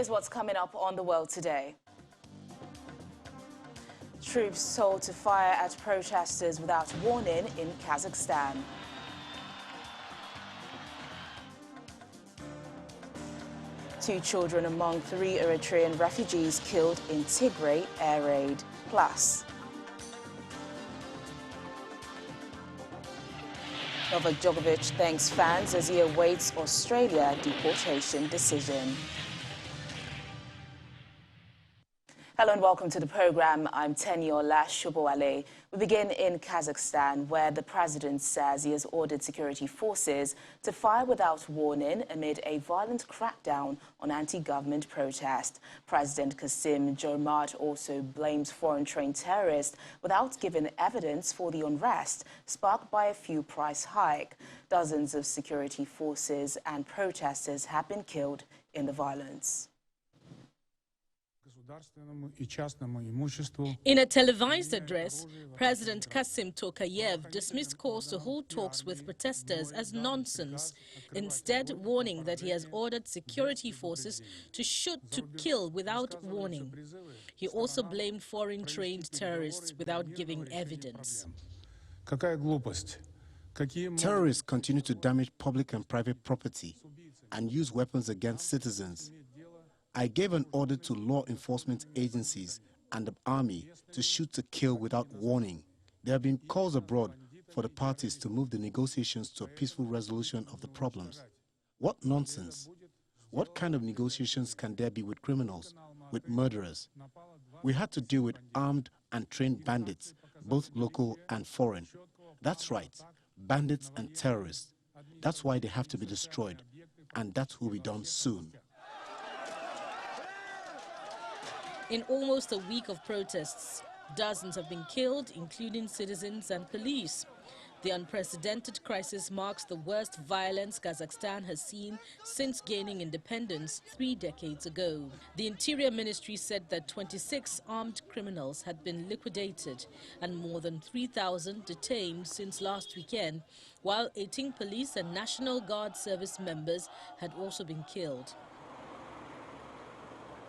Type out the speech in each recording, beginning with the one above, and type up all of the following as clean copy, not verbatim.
Here's what's coming up on The World Today. Troops told to fire at protesters without warning in Kazakhstan. Two children among 3 Eritrean refugees killed in Tigray air raid. Plus, Novak Djokovic thanks fans as he awaits Australia deportation decision. Hello and welcome to the program. I'm Teniola Shobowale. We begin in Kazakhstan, where the president says he has ordered security forces to fire without warning amid a violent crackdown on anti-government protest. President Kassym-Jomart also blames foreign-trained terrorists without giving evidence for the unrest sparked by a fuel price hike. Dozens of security forces and protesters have been killed in the violence. In a televised address, President Kassym Tokayev dismissed calls to hold talks with protesters as nonsense, instead warning that he has ordered security forces to shoot to kill without warning. He also blamed foreign-trained terrorists without giving evidence. Terrorists continue to damage public and private property and use weapons against citizens. I gave an order to law enforcement agencies and the army to shoot to kill without warning. There have been calls abroad for the parties to move the negotiations to a peaceful resolution of the problems. What nonsense! What kind of negotiations can there be with criminals, with murderers? We had to deal with armed and trained bandits, both local and foreign. That's right, bandits and terrorists. That's why they have to be destroyed, and that will be done soon. In almost a week of protests, dozens have been killed, including citizens and police. The unprecedented crisis marks the worst violence Kazakhstan has seen since gaining independence 3 decades ago. The Interior Ministry said that 26 armed criminals had been liquidated and more than 3,000 detained since last weekend, while 18 police and National Guard service members had also been killed.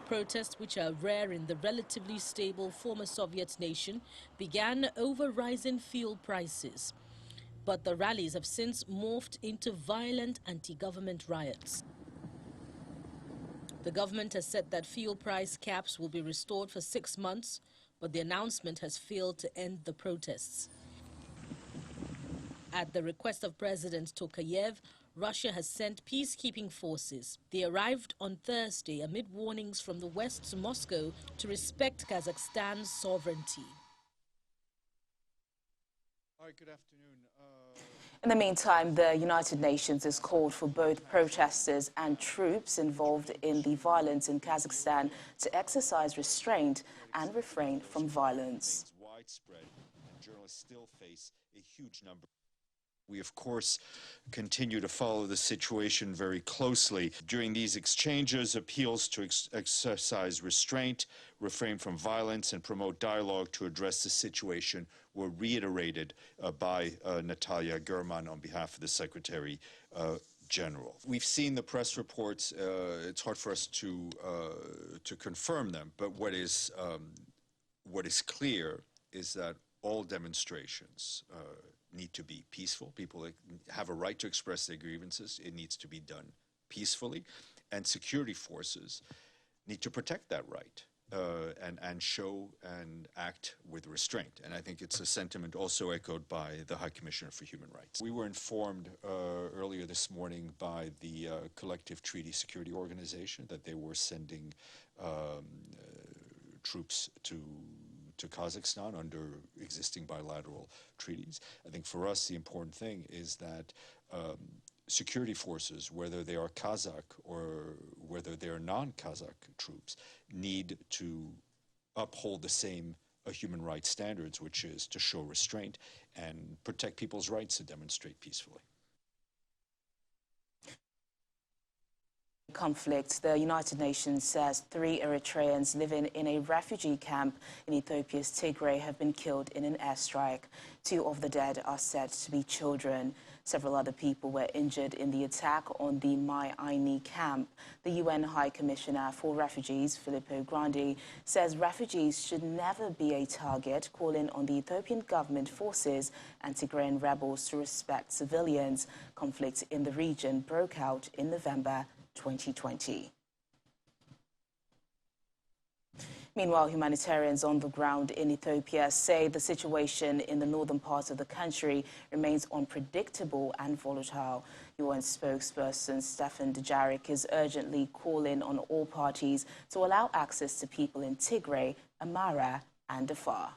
Protests, which are rare in the relatively stable former Soviet nation, began over rising fuel prices. But the rallies have since morphed into violent anti-government riots. The government has said that fuel price caps will be restored for 6 months, but the announcement has failed to end the protests. At the request of President Tokayev, Russia has sent peacekeeping forces. They arrived on Thursday amid warnings from the West to Moscow to respect Kazakhstan's sovereignty. All right, good afternoon. In the meantime, the United Nations has called for both protesters and troops involved in the violence in Kazakhstan to exercise restraint and refrain from violence. It's widespread, and journalists still face a huge number. We, of course, continue to follow the situation very closely. During these exchanges, appeals to exercise restraint, refrain from violence, and promote dialogue to address the situation were reiterated by Natalia Gurman on behalf of the Secretary General. We've seen the press reports. It's hard for us to confirm them, but what is clear is that all demonstrations need to be peaceful. People have a right to express their grievances. It needs to be done peacefully. And security forces need to protect that right and show and act with restraint. And I think it's a sentiment also echoed by the High Commissioner for Human Rights. We were informed earlier this morning by the Collective Treaty Security Organization that they were sending troops to Kazakhstan under existing bilateral treaties. I think for us the important thing is that security forces, whether they are Kazakh or whether they are non-Kazakh troops, need to uphold the same human rights standards, which is to show restraint and protect people's rights to demonstrate peacefully. Conflict. The United Nations says 3 Eritreans living in a refugee camp in Ethiopia's Tigray have been killed in an airstrike. 2 of the dead are said to be children. Several other people were injured in the attack on the Myanmar camp. The UN High Commissioner for Refugees, Filippo Grandi, says refugees should never be a target, calling on the Ethiopian government forces and Tigrayan rebels to respect civilians. Conflict in the region broke out in November 2020. Meanwhile, humanitarians on the ground in Ethiopia say the situation in the northern part of the country remains unpredictable and volatile. UN spokesperson Stefan Dujarric is urgently calling on all parties to allow access to people in Tigray, Amhara and Afar.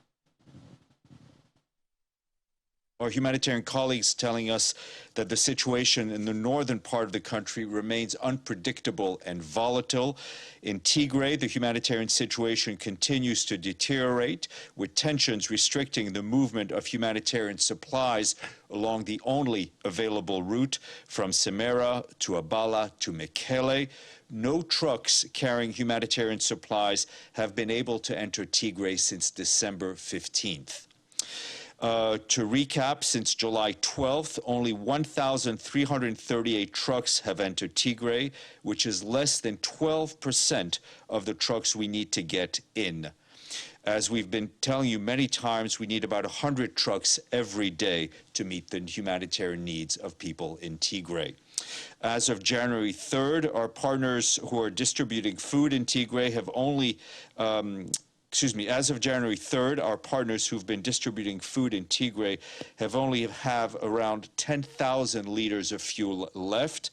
Our humanitarian colleagues telling us that the situation in the northern part of the country remains unpredictable and volatile. In Tigray, the humanitarian situation continues to deteriorate, with tensions restricting the movement of humanitarian supplies along the only available route from Semera to Abala to Mekele. No trucks carrying humanitarian supplies have been able to enter Tigray since December 15th. To recap, since July 12th, only 1,338 trucks have entered Tigray, which is less than 12% of the trucks we need to get in. As we've been telling you many times, we need about 100 trucks every day to meet the humanitarian needs of people in Tigray. As of January 3rd, our partners who are distributing food in Tigray have only as of January 3rd, our partners who've been distributing food in Tigray have around 10,000 liters of fuel left.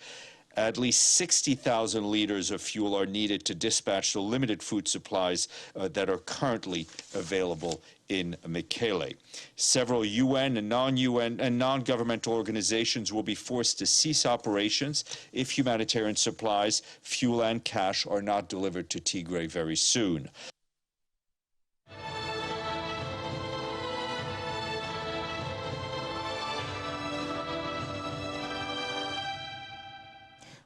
At least 60,000 liters of fuel are needed to dispatch the limited food supplies that are currently available in Mekele. Several UN and non-UN and non-governmental organizations will be forced to cease operations if humanitarian supplies, fuel and cash are not delivered to Tigray very soon.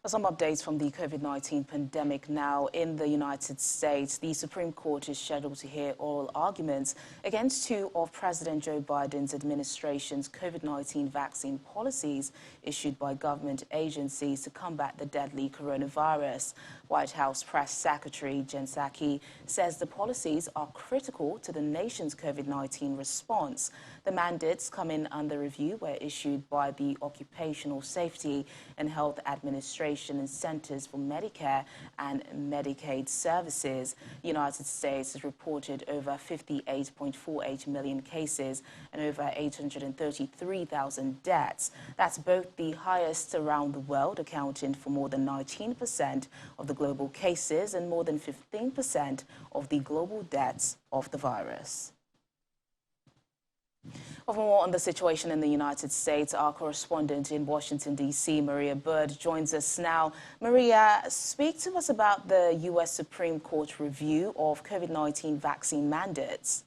Some updates from the COVID-19 pandemic now. In the United States, the Supreme Court is scheduled to hear oral arguments against 2 of President Joe Biden's administration's COVID-19 vaccine policies issued by government agencies to combat the deadly coronavirus. White House Press Secretary Jen Psaki says the policies are critical to the nation's COVID-19 response. The mandates come in under review were issued by the Occupational Safety and Health Administration and Centers for Medicare and Medicaid Services. The United States has reported over 58.48 million cases and over 833,000 deaths. That's both the highest around the world, accounting for more than 19% of the global cases and more than 15% of the global deaths of the virus. For more on the situation in the United States, our correspondent in Washington, D.C., Maria Bird, joins us now. Maria, speak to us about the U.S. Supreme Court review of COVID-19 vaccine mandates.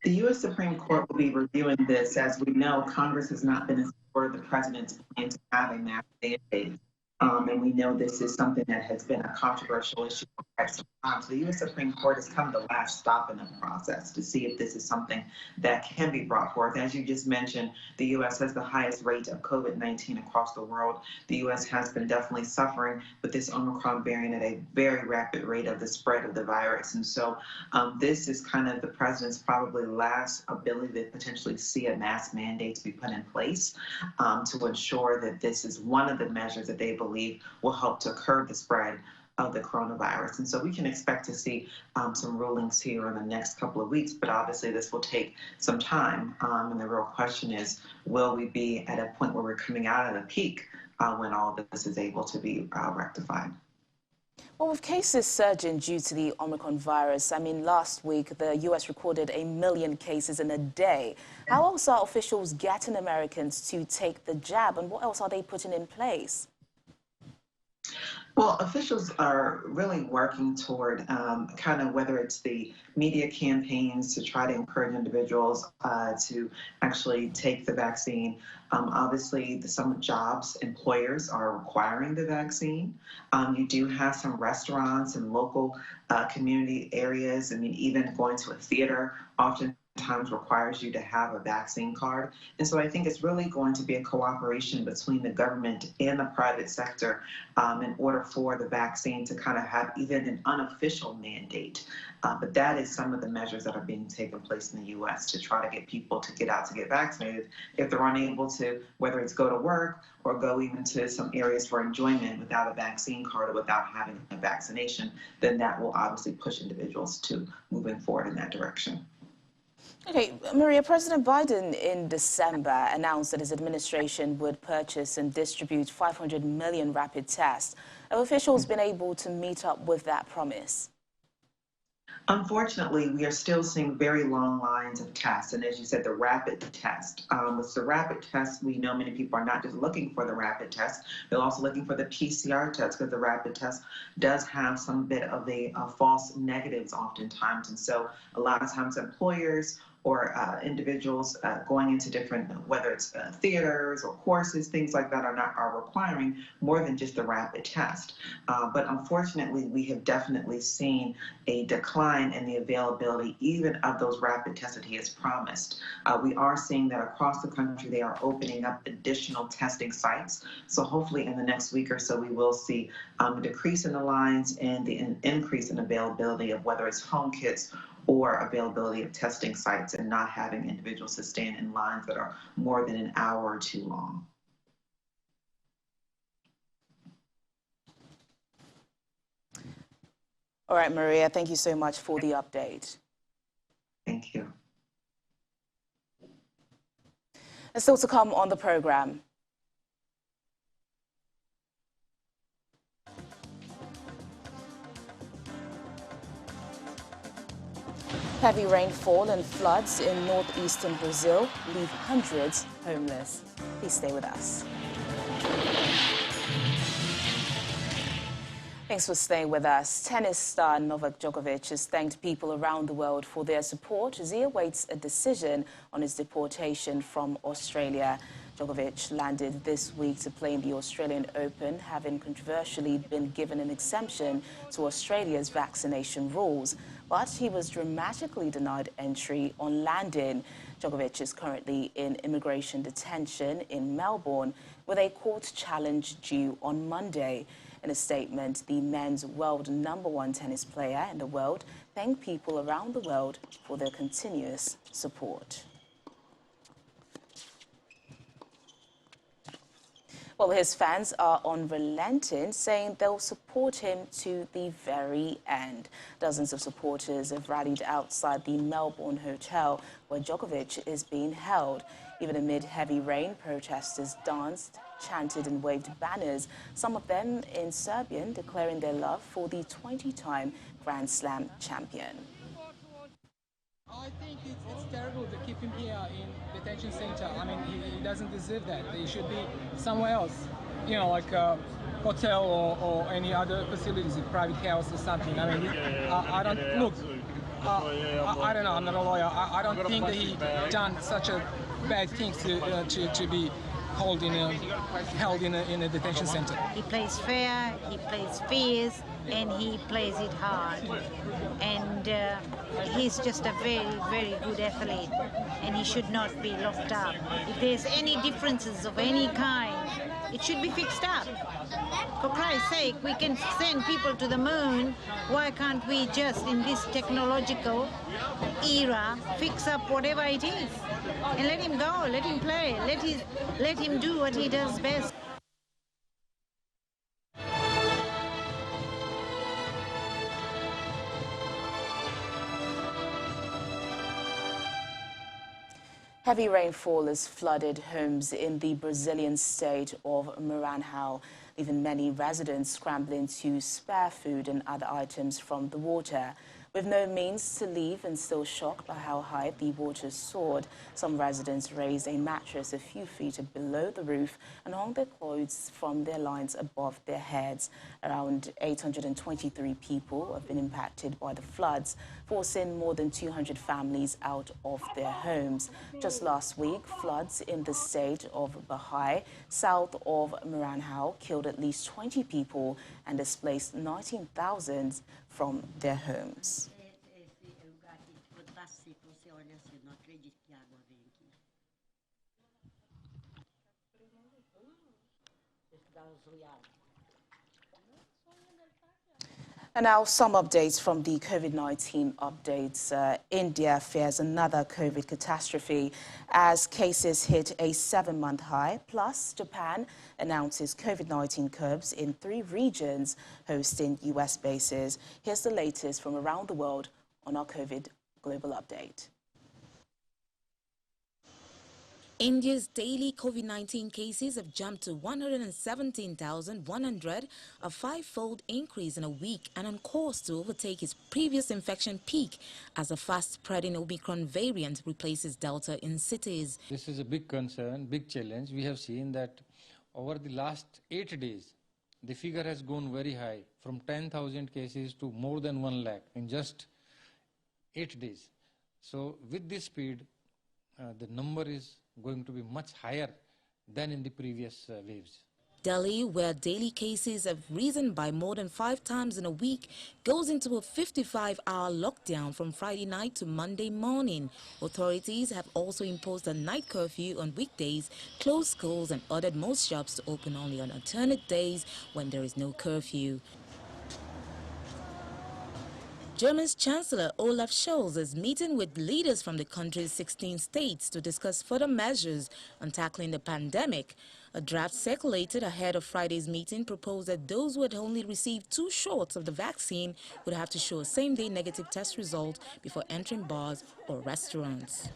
The U.S. Supreme Court will be reviewing this. As we know, Congress has not been in support of the president's plan to have a mask mandate. And we know this is something that has been a controversial issue for quite some time. So the U.S. Supreme Court has come the last stop in the process to see if this is something that can be brought forth. As you just mentioned, the U.S. has the highest rate of COVID-19 across the world. The U.S. has been definitely suffering with this Omicron variant at a very rapid rate of the spread of the virus. And so this is kind of the president's probably last ability to potentially see a mask mandate to be put in place to ensure that this is one of the measures that they believe will help to curb the spread of the coronavirus. And so we can expect to see some rulings here in the next couple of weeks, but obviously this will take some time. And the real question is, will we be at a point where we're coming out of the peak when all of this is able to be rectified? Well, with cases surging due to the Omicron virus, last week the U.S. recorded 1 million cases in a day. How else are officials getting Americans to take the jab, and what else are they putting in place? Well, officials are really working toward kind of whether it's the media campaigns to try to encourage individuals to actually take the vaccine. Obviously, some jobs, employers are requiring the vaccine. You do have some restaurants and local community areas. I mean, even going to a theater often times requires you to have a vaccine card. And so I think it's really going to be a cooperation between the government and the private sector in order for the vaccine to kind of have even an unofficial mandate. But that is some of the measures that are being taken place in the U.S. to try to get people to get out to get vaccinated if they're unable to, whether it's go to work or go even to some areas for enjoyment without a vaccine card or without having a vaccination, then that will obviously push individuals to moving forward in that direction. Okay, Maria, President Biden in December announced that his administration would purchase and distribute 500 million rapid tests. Have officials been able to meet up with that promise? Unfortunately, we are still seeing very long lines of tests. And as you said, the rapid test. With the rapid test, we know many people are not just looking for the rapid test, they're also looking for the PCR test because the rapid test does have some bit of a false negatives oftentimes. And so a lot of times employers or individuals going into different, whether it's theaters or courses, things like that are requiring more than just the rapid test. But unfortunately, we have definitely seen a decline in the availability even of those rapid tests that he has promised. We are seeing that across the country, they are opening up additional testing sites. So hopefully in the next week or so, we will see a decrease in the lines and an increase in availability of whether it's home kits or availability of testing sites and not having individuals to stand in lines that are more than an hour or two long. All right, Maria, thank you so much for the update. Thank you. And still to come on the program. Heavy rainfall and floods in northeastern Brazil leave hundreds homeless. Please stay with us. Thanks for staying with us. Tennis star Novak Djokovic has thanked people around the world for their support as he awaits a decision on his deportation from Australia. Djokovic landed this week to play in the Australian Open, having controversially been given an exemption to Australia's vaccination rules. But he was dramatically denied entry on landing. Djokovic is currently in immigration detention in Melbourne, with a court challenge due on Monday. In a statement, the men's world #1 tennis player in the world thanked people around the world for their continuous support. Well, his fans are unrelenting, saying they'll support him to the very end. Dozens of supporters have rallied outside the Melbourne hotel where Djokovic is being held. Even amid heavy rain, protesters danced, chanted and waved banners, some of them in Serbian, declaring their love for the 20-time Grand Slam champion. I think it's terrible to keep him here in detention center. I mean, he doesn't deserve that. He should be somewhere else, you know, like a hotel or any other facilities, a private house or something. I mean, I don't, look, I don't know, I'm not a lawyer. I don't think that he done such a bad thing to be held in a detention center. He plays fair, he plays fierce, and he plays it hard. And he's just a very, very good athlete, and he should not be locked up. If there's any differences of any kind, it should be fixed up. For Christ's sake, we can send people to the moon. Why can't we just, in this technological era, fix up whatever it is? And let him go, let him play, let him do what he does best. Heavy rainfall has flooded homes in the Brazilian state of Maranhão, leaving many residents scrambling to spare food and other items from the water. With no means to leave and still shocked by how high the water soared, some residents raised a mattress a few feet below the roof and hung their clothes from their lines above their heads. Around 823 people have been impacted by the floods, forcing more than 200 families out of their homes. Just last week, floods in the state of Bahai, south of Maranhão, killed at least 20 people and displaced 19,000 from their homes. And now some updates from the COVID-19 updates. India fears another COVID catastrophe as cases hit a 7-month high. Plus, Japan announces COVID-19 curbs in 3 regions hosting U.S. bases. Here's the latest from around the world on our COVID Global Update. India's daily COVID-19 cases have jumped to 117,100, a 5-fold increase in a week and on course to overtake its previous infection peak as a fast-spreading Omicron variant replaces Delta in cities. This is a big concern, big challenge. We have seen that over the last 8 days, the figure has gone very high, from 10,000 cases to more than 1 lakh in just 8 days. So with this speed, the number is going to be much higher than in the previous waves. Delhi, where daily cases have risen by more than 5 times in a week, goes into a 55-hour lockdown from Friday night to Monday morning. Authorities have also imposed a night curfew on weekdays, closed schools and ordered most shops to open only on alternate days when there is no curfew. Germany's Chancellor Olaf Scholz is meeting with leaders from the country's 16 states to discuss further measures on tackling the pandemic. A draft circulated ahead of Friday's meeting proposed that those who had only received 2 shots of the vaccine would have to show a same-day negative test result before entering bars or restaurants.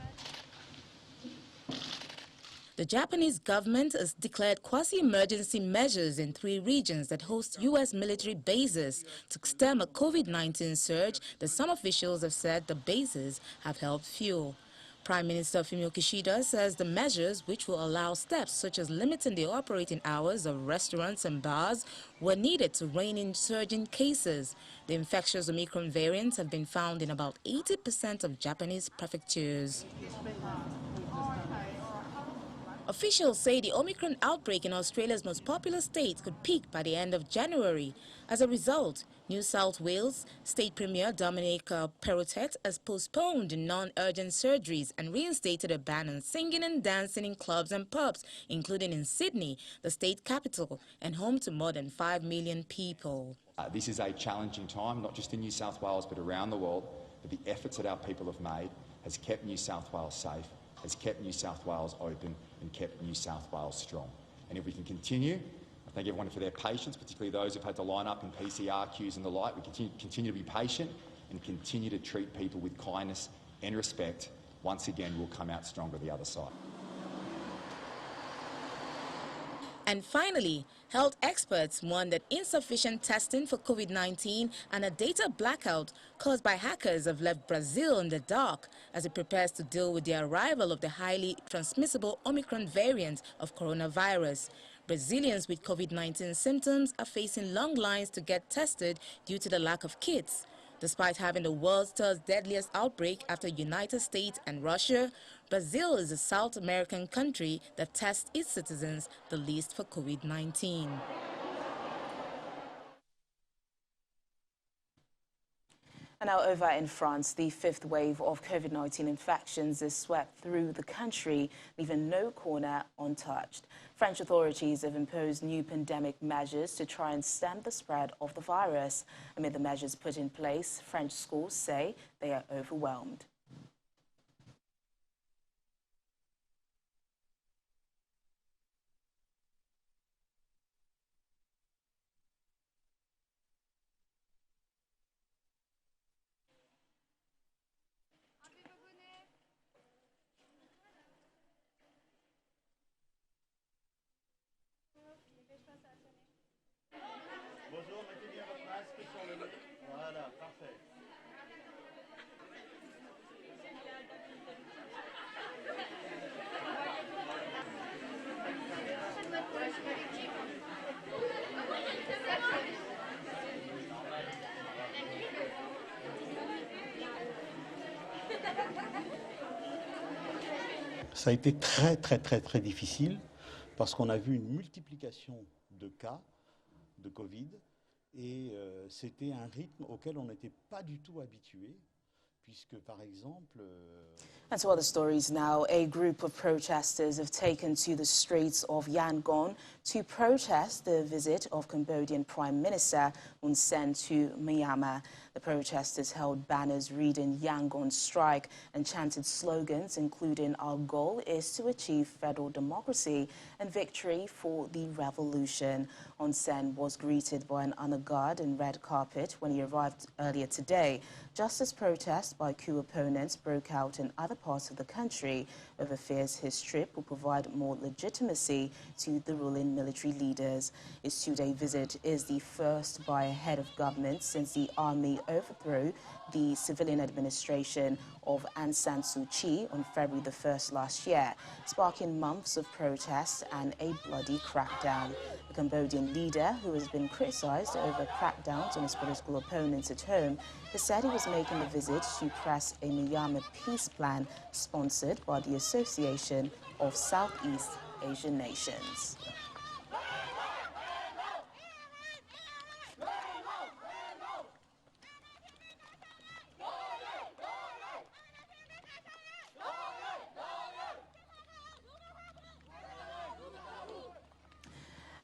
The Japanese government has declared quasi-emergency measures in 3 regions that host U.S. military bases to stem a COVID-19 surge that some officials have said the bases have helped fuel. Prime Minister Fumio Kishida says the measures, which will allow steps such as limiting the operating hours of restaurants and bars, were needed to rein in surging cases. The infectious Omicron variants have been found in about 80% of Japanese prefectures. Officials say the Omicron outbreak in Australia's most populous state could peak by the end of January. As a result, New South Wales State Premier Dominic Perrottet has postponed non-urgent surgeries and reinstated a ban on singing and dancing in clubs and pubs, including in Sydney, the state capital, and home to more than 5 million people. This is a challenging time, not just in New South Wales but around the world, but the efforts that our people have made has kept New South Wales safe, has kept New South Wales open and kept New South Wales strong. And if we can continue, I thank everyone for their patience, particularly those who've had to line up in PCR queues and the like. We continue to be patient and continue to treat people with kindness and respect. Once again, we'll come out stronger the other side. And finally, health experts warn that insufficient testing for COVID-19 and a data blackout caused by hackers have left Brazil in the dark as it prepares to deal with the arrival of the highly transmissible Omicron variant of coronavirus. Brazilians with COVID-19 symptoms are facing long lines to get tested due to the lack of kits. Despite having the world's third deadliest outbreak after United States and Russia, Brazil is the South American country that tests its citizens the least for COVID-19. And now over in France, the 5th wave of COVID-19 infections has swept through the country, leaving no corner untouched. French authorities have imposed new pandemic measures to try and stem the spread of the virus. Amid the measures put in place, French schools say they are overwhelmed. Bonjour, mettez bien votre masque sur le... Voilà, parfait. Ça a été très difficile parce qu'on a vu une multiplication de cas de Covid et c'était un rythme auquel on n'était pas du tout habitué. Puisque, par exemple, And to other stories now, a group of protesters have taken to the streets of Yangon to protest the visit of Cambodian Prime Minister Hun Sen to Myanmar. The protesters held banners reading Yangon strike and chanted slogans including "Our goal is to achieve federal democracy and victory for the revolution." Hun Sen was greeted by an honor guard and red carpet when he arrived earlier today, just as protests by coup opponents broke out in other parts of the country over fears his trip will provide more legitimacy to the ruling military leaders. His two-day visit is the first by a head of government since the army overthrew the civilian administration of Aung San Suu Kyi on February the 1st last year, sparking months of protests and a bloody crackdown. The Cambodian leader, who has been criticized over crackdowns on his political opponents at home, has said he was making the visit to press a Myanmar peace plan sponsored by the Association of Southeast Asian Nations.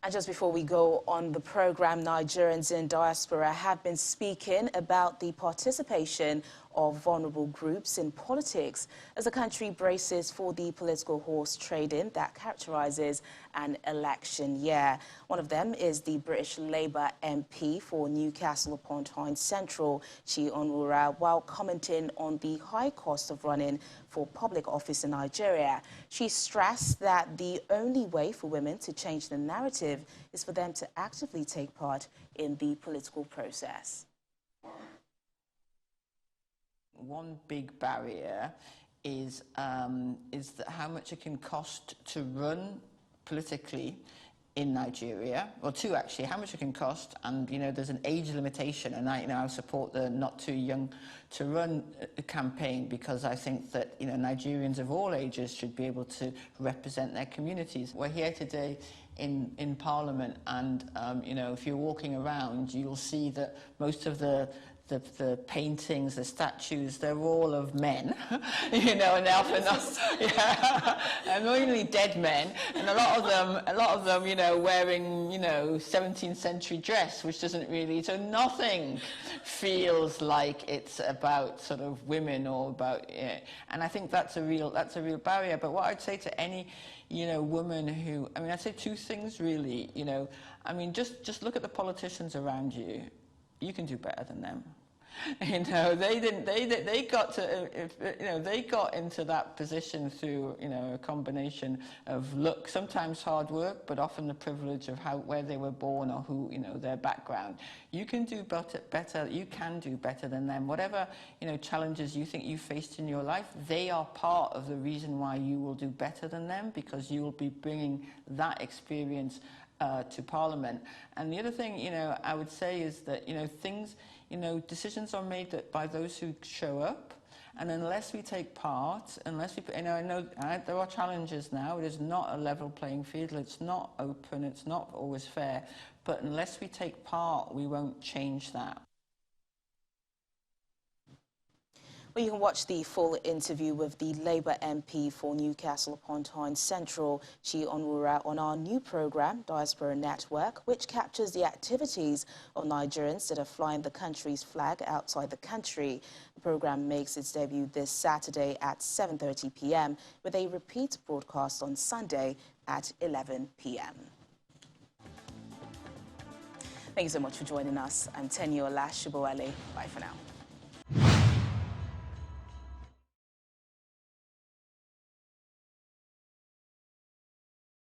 And just before we go on the program, Nigerians in diaspora have been speaking about the participation of vulnerable groups in politics as the country braces for the political horse trading that characterizes an election year. One of them is the British Labour MP for Newcastle upon Tyne Central, Chi Onwurah, while commenting on the high cost of running for public office in Nigeria. She stressed that the only way for women to change the narrative is for them to actively take part in the political process. One big barrier is that how much it can cost to run politically in Nigeria. Well, two actually, how much it can cost, and there's an age limitation, and I support the not too young to run campaign because I think that Nigerians of all ages should be able to represent their communities. We're here today in Parliament, and if you're walking around, you'll see that most of the paintings, the statues, they're all of men, and they're often not, and mainly dead men, and a lot of them, wearing, 17th century dress, which doesn't really, so nothing feels like it's about sort of women or about, and I think that's a real barrier. But what I'd say to any, woman who, I'd say two things really, just look at the politicians around you. You can do better than them. They got into that position through a combination of sometimes hard work, but often the privilege of where they were born or who their background. You can do better. You can do better than them. Whatever challenges you think you faced in your life, they are part of the reason why you will do better than them, because you will be bringing that experience to Parliament. And the other thing, I would say is that, decisions are made by those who show up, and unless we take part, unless we, I know there are challenges now. It is not a level playing field. It's not open. It's not always fair. But unless we take part, we won't change that. Well, you can watch the full interview with the Labour MP for Newcastle upon Tyne Central, Chi Onwurah, on our new programme, Diaspora Network, which captures the activities of Nigerians that are flying the country's flag outside the country. The programme makes its debut this Saturday at 7:30 p.m, with a repeat broadcast on Sunday at 11 p.m. Thank you so much for joining us. I'm Tenyola Shibowale. Bye for now.